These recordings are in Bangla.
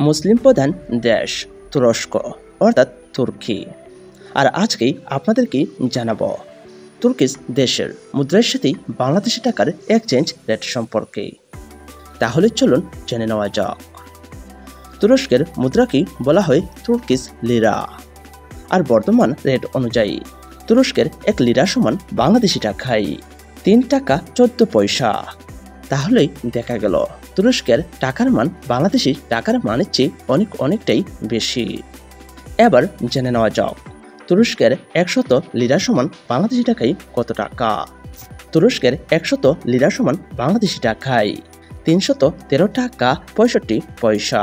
মুসলিম প্রধান দেশ তুরস্ক অর্থাৎ তুর্কি। আর আজকেই আপনাদেরকে জানাবো তুর্কিশ দেশের মুদ্রার সাথে বাংলাদেশি টাকার এক্সচেঞ্জ রেট সম্পর্কে। তাহলে চলুন জেনে নেওয়া যাক। তুরস্কের মুদ্রাকে বলা হয় তুর্কিশ লিরা। আর বর্তমান রেট অনুযায়ী তুরস্কের 1 লিরা সমান বাংলাদেশি টাকায় 3 টাকা 14 পয়সা। তাহলেই দেখা গেল তুরস্কের টাকার মান বাংলাদেশি টাকার মানের চেয়ে অনেকটাই বেশি। এবার জেনে নেওয়া যাক তুরস্কের 100 লিরা সমান বাংলাদেশি টাকায় কত টাকা। তুরস্কের 100 লিরা সমান বাংলাদেশি টাকায় 313 টাকা 65 পয়সা।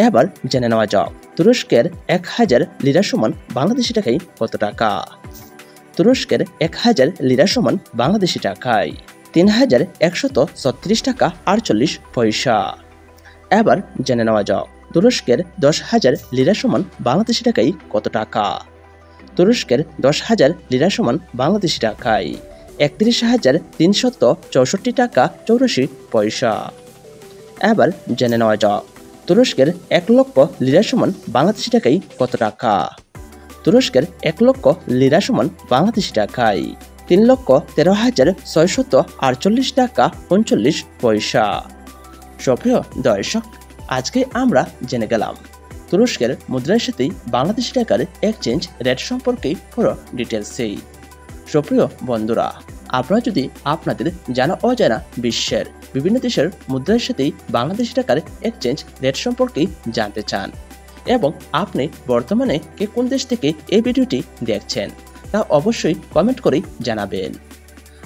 এবার জেনে নেওয়া যাক তুরস্কের 1000 লিরা সমান বাংলাদেশি টাকায় কত টাকা। তুরস্কের 1000 লিরা সমান বাংলাদেশি টাকায় 3136 টাকা 48 পয়সা। এবার জেনে নেওয়া যাক তুরস্কের 10,000 লিরা সমান বাংলাদেশি টাকায় কত টাকা। তুরস্কের 10,000 লিরা সমান বাংলাদেশি টাকায় 31,364 টাকা 84 পয়সা। এবার জেনে নেওয়া যাক তুরস্কের 1 লক্ষ লিরা সমান বাংলাদেশি টাকায় কত টাকা। তুরস্কের 1 লক্ষ লিরা সমান বাংলাদেশি টাকায় 3,13,648 টাকা 39 পয়সা। সুপ্রিয় দর্শক, আজকে আমরা জেনে গেলাম তুরস্কের মুদ্রার সাথে বাংলাদেশি টাকার এক্সচেঞ্জ রেট সম্পর্কে পুরো ডিটেলসেই। সুপ্রিয় বন্ধুরা, আপনারা যদি আপনাদের জানা অজানা বিশ্বের বিভিন্ন দেশের মুদ্রার সাথে বাংলাদেশি টাকার এক্সচেঞ্জ রেট সম্পর্কে জানতে চান এবং আপনি বর্তমানে কোন দেশ থেকে এই ভিডিওটি দেখছেন তা অবশ্যই কমেন্ট করে জানাবেন।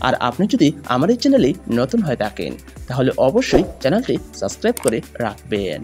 আর আপনি যদি আমার এই চ্যানেলে নতুন হয়ে থাকেন তাহলে অবশ্যই চ্যানেলটি সাবস্ক্রাইব করে রাখবেন।